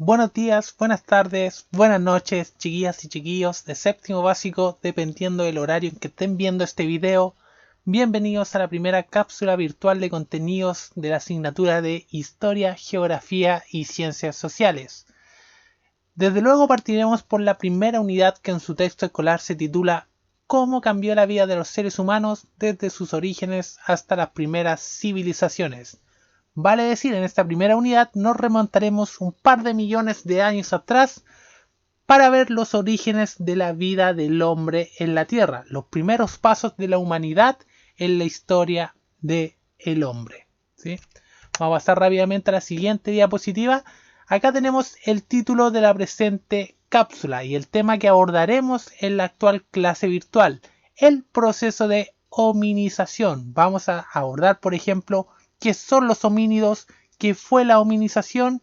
Buenos días, buenas tardes, buenas noches, chiquillas y chiquillos de séptimo básico, dependiendo del horario en que estén viendo este video. Bienvenidos a la primera cápsula virtual de contenidos de la asignatura de Historia, Geografía y Ciencias Sociales. Desde luego partiremos por la primera unidad que en su texto escolar se titula ¿Cómo cambió la vida de los seres humanos desde sus orígenes hasta las primeras civilizaciones? Vale decir, en esta primera unidad nos remontaremos un par de millones de años atrás para ver los orígenes de la vida del hombre en la Tierra, los primeros pasos de la humanidad en la historia del hombre. ¿Sí? Vamos a pasar rápidamente a la siguiente diapositiva. Acá tenemos el título de la presente cápsula y el tema que abordaremos en la actual clase virtual, el proceso de hominización. Vamos a abordar, por ejemplo, qué son los homínidos, qué fue la hominización,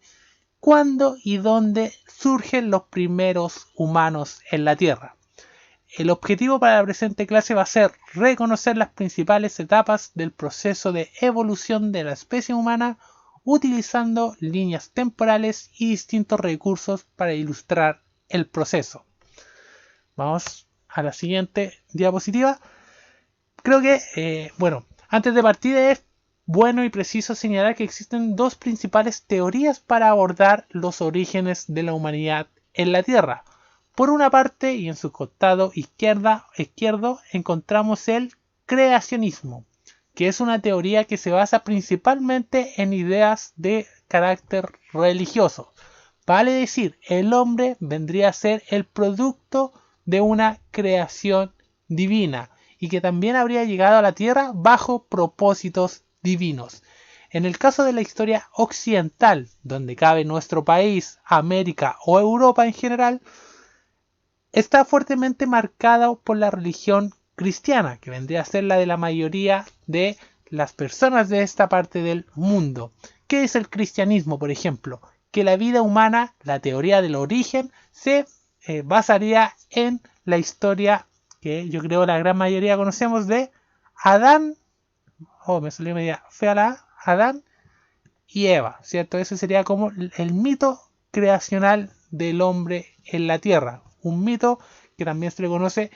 cuándo y dónde surgen los primeros humanos en la Tierra. El objetivo para la presente clase va a ser reconocer las principales etapas del proceso de evolución de la especie humana utilizando líneas temporales y distintos recursos para ilustrar el proceso. Vamos a la siguiente diapositiva. Creo que, antes de partir es bueno y preciso señalar que existen dos principales teorías para abordar los orígenes de la humanidad en la Tierra. Por una parte, y en su costado izquierdo, encontramos el creacionismo, que es una teoría que se basa principalmente en ideas de carácter religioso. Vale decir, el hombre vendría a ser el producto de una creación divina y que también habría llegado a la Tierra bajo propósitos divinos. En el caso de la historia occidental, donde cabe nuestro país, América o Europa en general, está fuertemente marcada por la religión cristiana, que vendría a ser la de la mayoría de las personas de esta parte del mundo. ¿Qué es el cristianismo, por ejemplo? Que la vida humana, la teoría del origen, se basaría en la historia que yo creo la gran mayoría conocemos de Adán, me salió media fea la Adán y Eva, ¿cierto? Ese sería como el mito creacional del hombre en la tierra. Un mito que también se le conoce,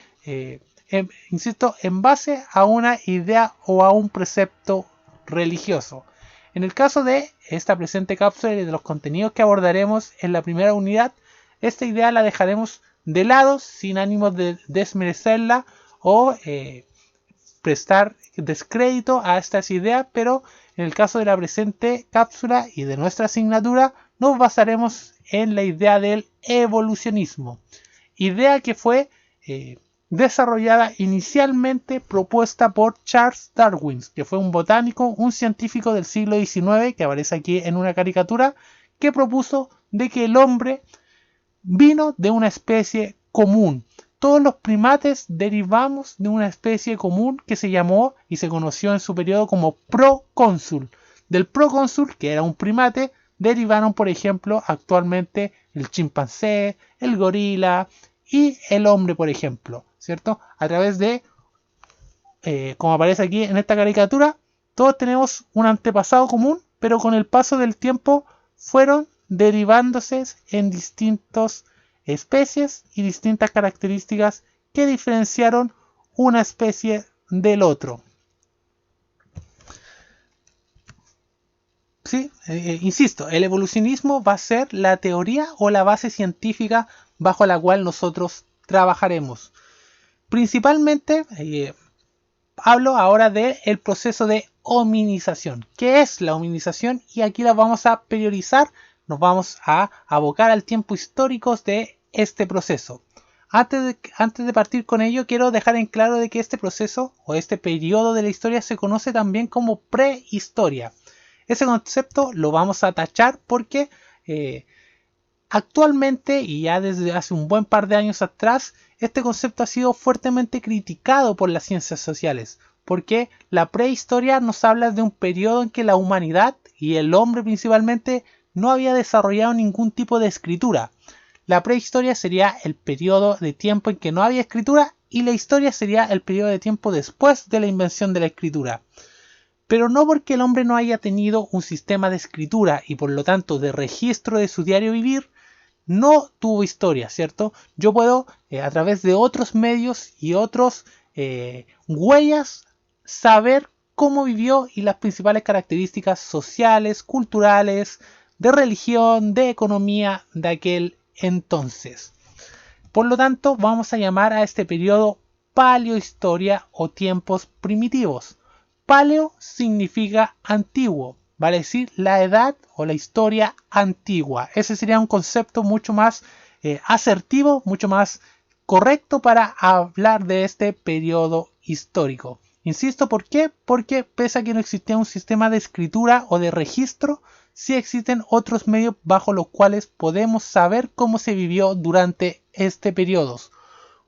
insisto, en base a una idea o a un precepto religioso. En el caso de esta presente cápsula y de los contenidos que abordaremos en la primera unidad, esta idea la dejaremos de lado sin ánimos de desmerecerla o prestar descrédito a estas ideas, pero en el caso de la presente cápsula y de nuestra asignatura nos basaremos en la idea del evolucionismo, idea que fue desarrollada inicialmente propuesta por Charles Darwin, que fue un botánico, un científico del siglo XIX, que aparece aquí en una caricatura, que propuso de que el hombre vino de una especie común. Todos los primates derivamos de una especie común que se llamó y se conoció en su periodo como procónsul. Del procónsul, que era un primate, derivaron, por ejemplo, actualmente el chimpancé, el gorila y el hombre, por ejemplo, ¿cierto? A través de, como aparece aquí en esta caricatura, todos tenemos un antepasado común, pero con el paso del tiempo fueron derivándose en distintas especies y distintas características que diferenciaron una especie del otro. Sí, insisto, el evolucionismo va a ser la teoría o la base científica bajo la cual nosotros trabajaremos. Principalmente hablo ahora del proceso de hominización. ¿Qué es la hominización? Y aquí la vamos a priorizar. Nos vamos a abocar al tiempo histórico de este proceso. Antes de partir con ello, quiero dejar en claro de que este proceso o este periodo de la historia se conoce también como prehistoria. Ese concepto lo vamos a tachar porque actualmente y ya desde hace un buen par de años atrás, este concepto ha sido fuertemente criticado por las ciencias sociales, porque la prehistoria nos habla de un periodo en que la humanidad y el hombre principalmente no había desarrollado ningún tipo de escritura. La prehistoria sería el periodo de tiempo en que no había escritura y la historia sería el periodo de tiempo después de la invención de la escritura. Pero no porque el hombre no haya tenido un sistema de escritura y por lo tanto de registro de su diario vivir, no tuvo historia, ¿cierto? Yo puedo, a través de otros medios y otros huellas, saber cómo vivió y las principales características sociales, culturales, de religión, de economía de aquel entonces. Por lo tanto, vamos a llamar a este periodo paleohistoria o tiempos primitivos. Paleo significa antiguo, vale decir la edad o la historia antigua. Ese sería un concepto mucho más asertivo, mucho más correcto para hablar de este periodo histórico. Insisto, ¿por qué? Porque pese a que no existía un sistema de escritura o de registro, sí existen otros medios bajo los cuales podemos saber cómo se vivió durante este periodo.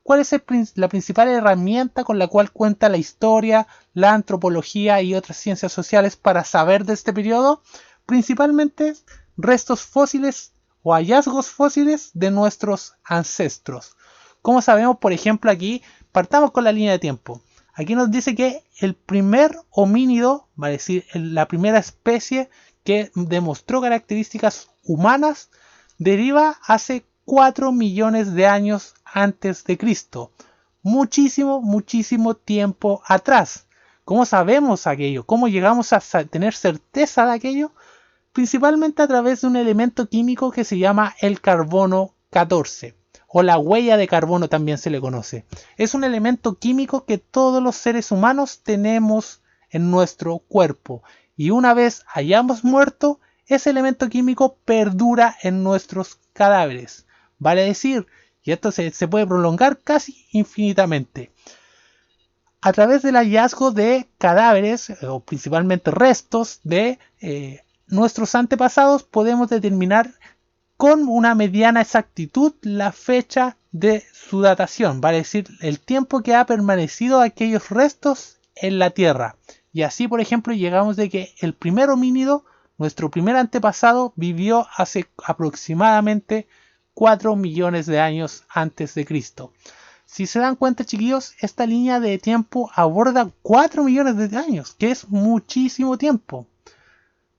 ¿Cuál es la principal herramienta con la cual cuenta la historia, la antropología y otras ciencias sociales para saber de este periodo? Principalmente restos fósiles o hallazgos fósiles de nuestros ancestros. Como sabemos, por ejemplo, aquí partamos con la línea de tiempo. Aquí nos dice que el primer homínido, vale decir, la primera especie que demostró características humanas, deriva hace 4 millones de años antes de Cristo. Muchísimo, muchísimo tiempo atrás. ¿Cómo sabemos aquello? ¿Cómo llegamos a tener certeza de aquello? Principalmente a través de un elemento químico que se llama el carbono 14, o la huella de carbono también se le conoce. Es un elemento químico que todos los seres humanos tenemos en nuestro cuerpo, y una vez hayamos muerto, ese elemento químico perdura en nuestros cadáveres. Vale decir, y esto se puede prolongar casi infinitamente. A través del hallazgo de cadáveres, o principalmente restos de nuestros antepasados, podemos determinar con una mediana exactitud la fecha de su datación, vale decir, el tiempo que ha permanecido aquellos restos en la Tierra. Y así, por ejemplo, llegamos de que el primer homínido, nuestro primer antepasado, vivió hace aproximadamente 4 millones de años antes de Cristo. Si se dan cuenta, chiquillos, esta línea de tiempo aborda 4 millones de años, que es muchísimo tiempo.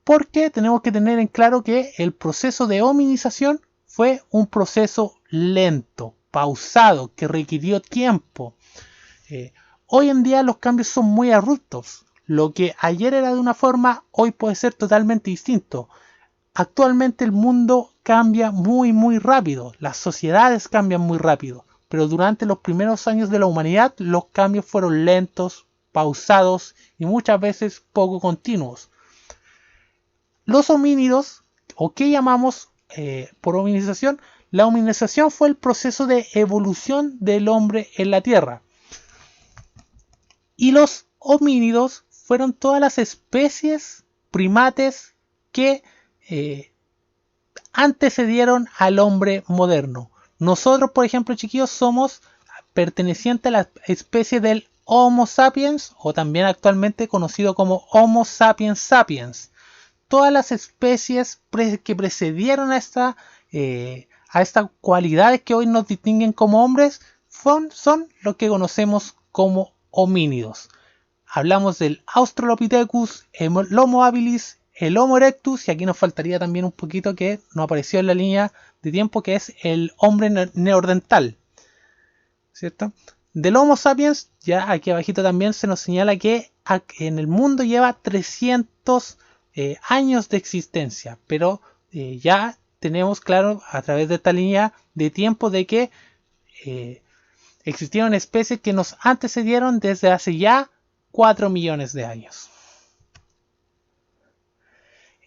Porque tenemos que tener en claro que el proceso de hominización fue un proceso lento, pausado, que requirió tiempo. Hoy en día los cambios son muy abruptos. Lo que ayer era de una forma, hoy puede ser totalmente distinto. Actualmente el mundo cambia muy muy rápido, las sociedades cambian muy rápido, pero durante los primeros años de la humanidad los cambios fueron lentos, pausados y muchas veces poco continuos. Los homínidos, o qué llamamos por hominización, la hominización fue el proceso de evolución del hombre en la Tierra. Y los homínidos fueron todas las especies primates que antecedieron al hombre moderno. Nosotros, por ejemplo, chiquillos, somos pertenecientes a la especie del Homo sapiens, o también actualmente conocido como Homo sapiens sapiens. Todas las especies que precedieron a estas cualidades que hoy nos distinguen como hombres son lo que conocemos como homínidos. Hablamos del Australopithecus, el Homo habilis, el Homo erectus, y aquí nos faltaría también un poquito que nos apareció en la línea de tiempo, que es el hombre neandertal, ¿cierto? Del Homo sapiens, ya aquí abajito también se nos señala que en el mundo lleva 300 años de existencia, pero ya tenemos claro a través de esta línea de tiempo de que existieron especies que nos antecedieron desde hace ya 4 millones de años.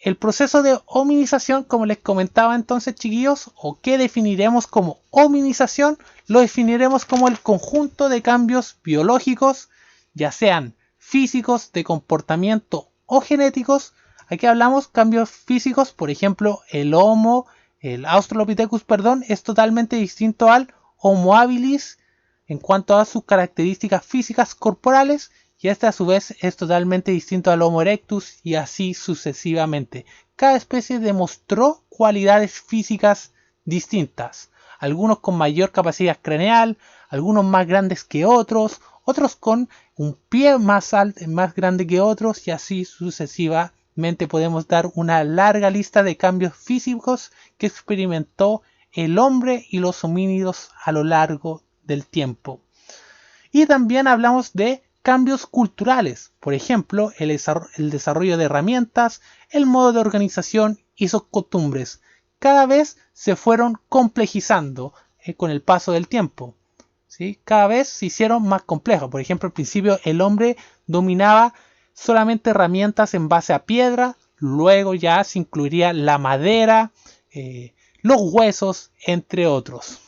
El proceso de hominización, como les comentaba entonces, chiquillos, o que definiremos como hominización, lo definiremos como el conjunto de cambios biológicos, ya sean físicos, de comportamiento o genéticos. Aquí hablamos cambios físicos, por ejemplo, el Australopithecus, es totalmente distinto al Homo habilis en cuanto a sus características físicas corporales, y este a su vez es totalmente distinto al Homo erectus, y así sucesivamente. Cada especie demostró cualidades físicas distintas, algunos con mayor capacidad craneal, algunos más grandes que otros, otros con un pie más grande que otros, y así sucesivamente podemos dar una larga lista de cambios físicos que experimentó el hombre y los homínidos a lo largo del tiempo. Y también hablamos de cambios culturales, por ejemplo, el desarrollo de herramientas, el modo de organización y sus costumbres. Cada vez se fueron complejizando con el paso del tiempo. ¿Sí? Cada vez se hicieron más complejos. Por ejemplo, al principio el hombre dominaba solamente herramientas en base a piedra, luego ya se incluiría la madera, los huesos, entre otros.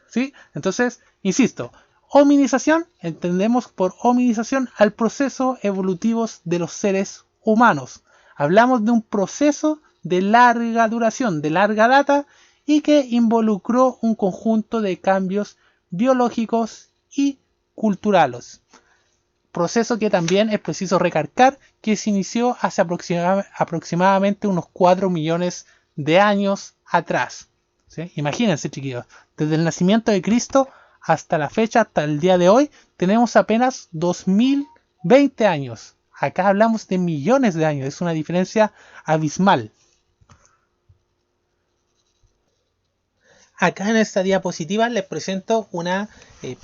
¿Sí? Entonces, insisto, hominización, entendemos por hominización al proceso evolutivo de los seres humanos. Hablamos de un proceso de larga duración, de larga data, y que involucró un conjunto de cambios biológicos y culturales. Proceso que también es preciso recalcar que se inició hace aproximadamente unos 4 millones de años atrás. ¿Sí? Imagínense, chiquillos, desde el nacimiento de Cristo hasta la fecha, hasta el día de hoy, tenemos apenas 2020 años. Acá hablamos de millones de años, es una diferencia abismal. Acá en esta diapositiva les presento una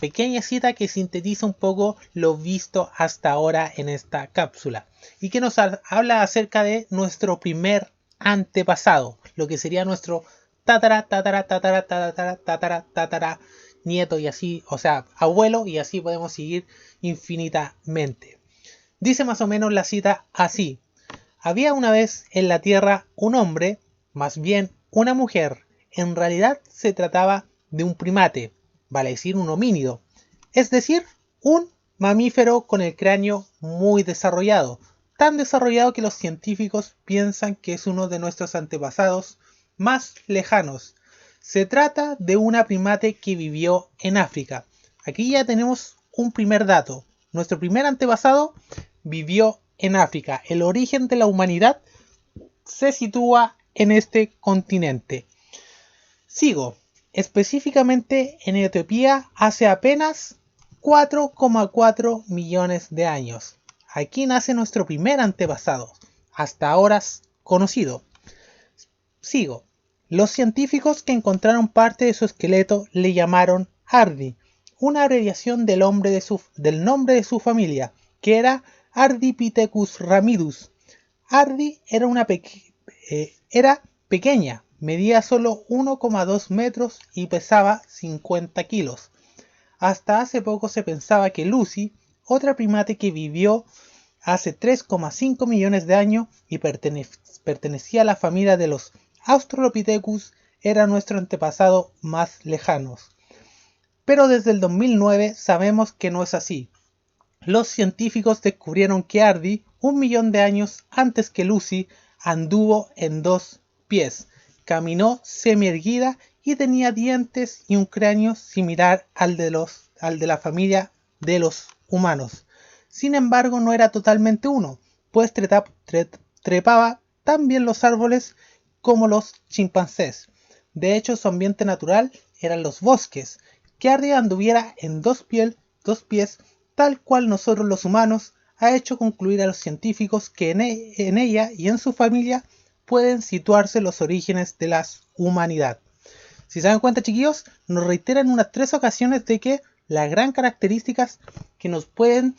pequeña cita que sintetiza un poco lo visto hasta ahora en esta cápsula y que nos habla acerca de nuestro primer antepasado, lo que sería nuestro tatara nieto y así, o sea, abuelo, y así podemos seguir infinitamente. Dice más o menos la cita así: había una vez en la tierra un hombre, más bien una mujer. En realidad se trataba de un primate, vale decir un homínido, es decir, un mamífero con el cráneo muy desarrollado, tan desarrollado que los científicos piensan que es uno de nuestros antepasados más lejanos. Se trata de una primate que vivió en África. Aquí ya tenemos un primer dato. Nuestro primer antepasado vivió en África. El origen de la humanidad se sitúa en este continente. Sigo. Específicamente en Etiopía hace apenas 4,4 millones de años. Aquí nace nuestro primer antepasado, hasta ahora conocido. Sigo. Los científicos que encontraron parte de su esqueleto le llamaron Ardi, una abreviación del nombre de su familia, que era Ardipithecus ramidus. Ardi era pequeña, medía solo 1,2 metros y pesaba 50 kilos. Hasta hace poco se pensaba que Lucy, otra primate que vivió hace 3,5 millones de años y pertenecía a la familia de los Australopithecus, era nuestro antepasado más lejano. Pero desde el 2009 sabemos que no es así. Los científicos descubrieron que Ardi, 1 millón de años antes que Lucy, anduvo en 2 pies, caminó semi-erguida y tenía dientes y un cráneo similar al de la familia de los humanos. Sin embargo, no era totalmente uno, pues trepaba tan bien los árboles como los chimpancés. De hecho, su ambiente natural eran los bosques. Que Ardi anduviera en 2 pies, tal cual nosotros los humanos, ha hecho concluir a los científicos que en ella y en su familia pueden situarse los orígenes de la humanidad. Si se dan cuenta, chiquillos, nos reiteran unas 3 ocasiones de que las gran características que nos pueden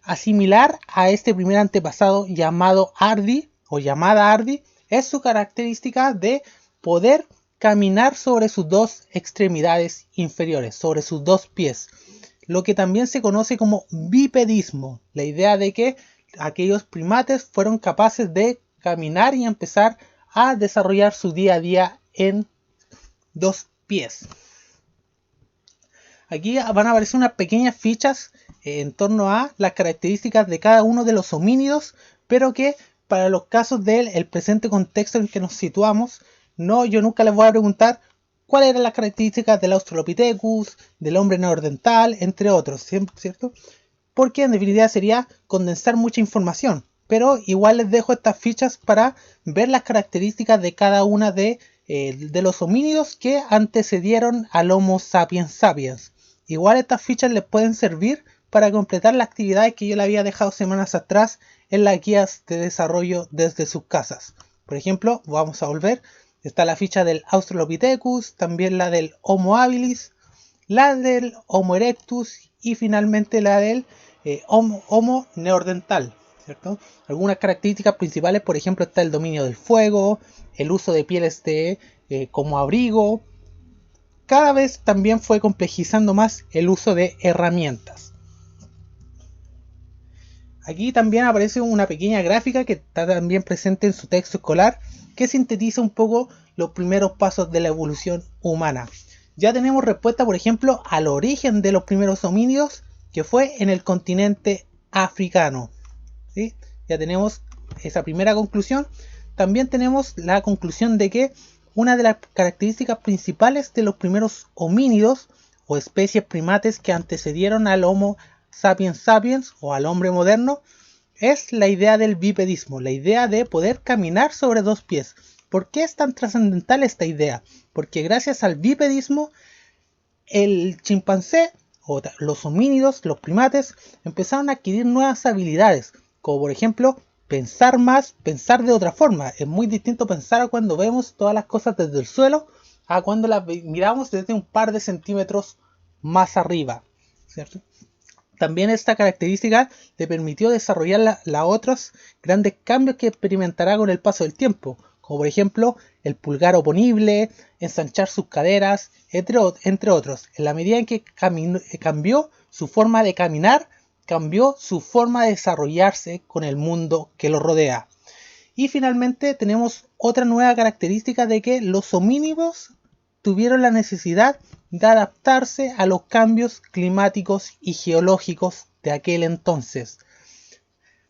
asimilar a este primer antepasado llamado Ardi o llamada Ardi es su característica de poder caminar sobre sus 2 extremidades inferiores, sobre sus 2 pies, lo que también se conoce como bipedismo, la idea de que aquellos primates fueron capaces de caminar y empezar a desarrollar su día a día en 2 pies. Aquí van a aparecer unas pequeñas fichas en torno a las características de cada uno de los homínidos, pero que para los casos del presente contexto en que nos situamos, yo nunca les voy a preguntar cuáles eran las características del Australopithecus, del hombre neandertal, entre otros, ¿cierto? Porque en definitiva sería condensar mucha información, pero igual les dejo estas fichas para ver las características de cada una de los homínidos que antecedieron al Homo sapiens sapiens. Igual estas fichas les pueden servir para completar las actividades que yo le había dejado semanas atrás en las guías de desarrollo desde sus casas. Por ejemplo, vamos a volver. Está la ficha del Australopithecus, también la del Homo habilis, la del Homo erectus y finalmente la del Homo neandertal, ¿cierto? Algunas características principales, por ejemplo, está el dominio del fuego, el uso de pieles como abrigo. Cada vez también fue complejizando más el uso de herramientas. Aquí también aparece una pequeña gráfica que está también presente en su texto escolar, que sintetiza un poco los primeros pasos de la evolución humana. Ya tenemos respuesta, por ejemplo, al origen de los primeros homínidos, que fue en el continente africano. ¿Sí? Ya tenemos esa primera conclusión. También tenemos la conclusión de que una de las características principales de los primeros homínidos o especies primates que antecedieron al Homo sapiens sapiens o al hombre moderno es la idea del bipedismo, la idea de poder caminar sobre dos pies. ¿Por qué es tan trascendental esta idea? Porque gracias al bipedismo el chimpancé o los homínidos, los primates, empezaron a adquirir nuevas habilidades, como por ejemplo pensar más, pensar de otra forma. Es muy distinto pensar cuando vemos todas las cosas desde el suelo a cuando las miramos desde un par de centímetros más arriba, ¿cierto? También esta característica le permitió desarrollar otros grandes cambios que experimentará con el paso del tiempo, como por ejemplo el pulgar oponible, ensanchar sus caderas, entre otros. En la medida en que cambió su forma de caminar, cambió su forma de desarrollarse con el mundo que lo rodea. Y finalmente tenemos otra nueva característica de que los homínidos tuvieron la necesidad de adaptarse a los cambios climáticos y geológicos de aquel entonces.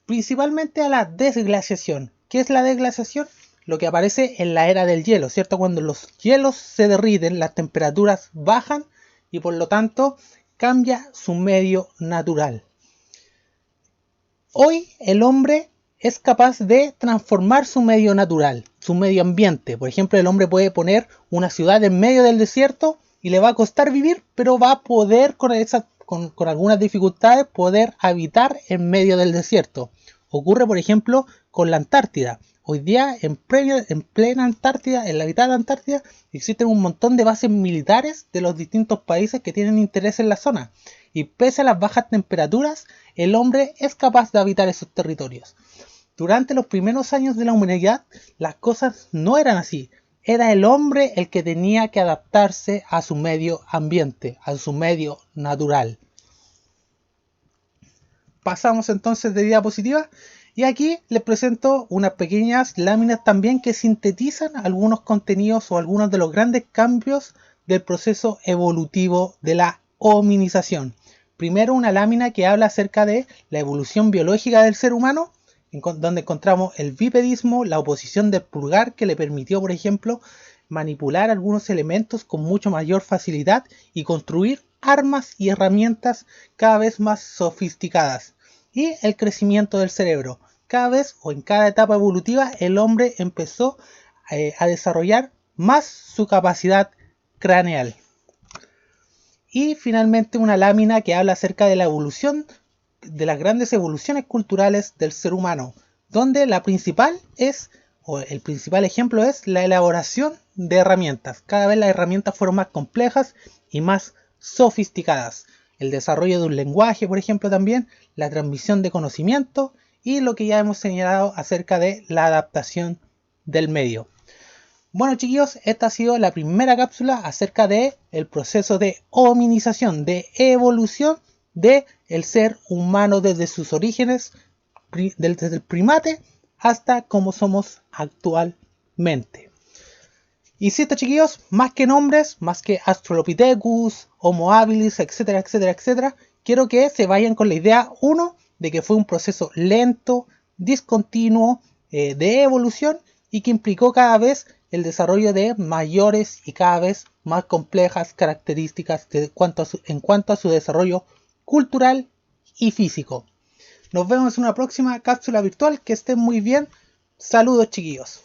Principalmente a la desglaciación. ¿Qué es la desglaciación? Lo que aparece en la era del hielo, ¿cierto? Cuando los hielos se derriten, las temperaturas bajan y por lo tanto cambia su medio natural. Hoy el hombre es capaz de transformar su medio natural, su medio ambiente. Por ejemplo, el hombre puede poner una ciudad en medio del desierto y le va a costar vivir, pero va a poder con algunas dificultades poder habitar en medio del desierto. Ocurre, por ejemplo, con la Antártida. Hoy día, en plena Antártida, en la mitad de la Antártida, existen un montón de bases militares de los distintos países que tienen interés en la zona. Y pese a las bajas temperaturas, el hombre es capaz de habitar esos territorios. Durante los primeros años de la humanidad, las cosas no eran así. Era el hombre el que tenía que adaptarse a su medio ambiente, a su medio natural. Pasamos entonces de diapositiva y aquí les presento unas pequeñas láminas también que sintetizan algunos contenidos o algunos de los grandes cambios del proceso evolutivo de la hominización. Primero una lámina que habla acerca de la evolución biológica del ser humano, donde encontramos el bipedismo, la oposición del pulgar que le permitió, por ejemplo, manipular algunos elementos con mucho mayor facilidad y construir armas y herramientas cada vez más sofisticadas. Y el crecimiento del cerebro. Cada vez o en cada etapa evolutiva el hombre empezó a desarrollar más su capacidad craneal. Y finalmente una lámina que habla acerca de la evolución, de las grandes evoluciones culturales del ser humano, donde la principal o el principal ejemplo es la elaboración de herramientas. Cada vez las herramientas fueron más complejas y más sofisticadas. El desarrollo de un lenguaje, por ejemplo, también, la transmisión de conocimiento y lo que ya hemos señalado acerca de la adaptación del medio. Bueno, chiquillos, esta ha sido la primera cápsula acerca de el proceso de hominización, de evolución del ser humano desde sus orígenes, desde el primate hasta como somos actualmente. Insisto, chiquillos, más que nombres, más que Australopithecus, Homo habilis, etcétera, etcétera, etcétera, quiero que se vayan con la idea, uno, de que fue un proceso lento, discontinuo, de evolución y que implicó cada vez el desarrollo de mayores y cada vez más complejas características en cuanto a su desarrollo cultural y físico. Nos vemos en una próxima cápsula virtual. Que estén muy bien. Saludos, chiquillos.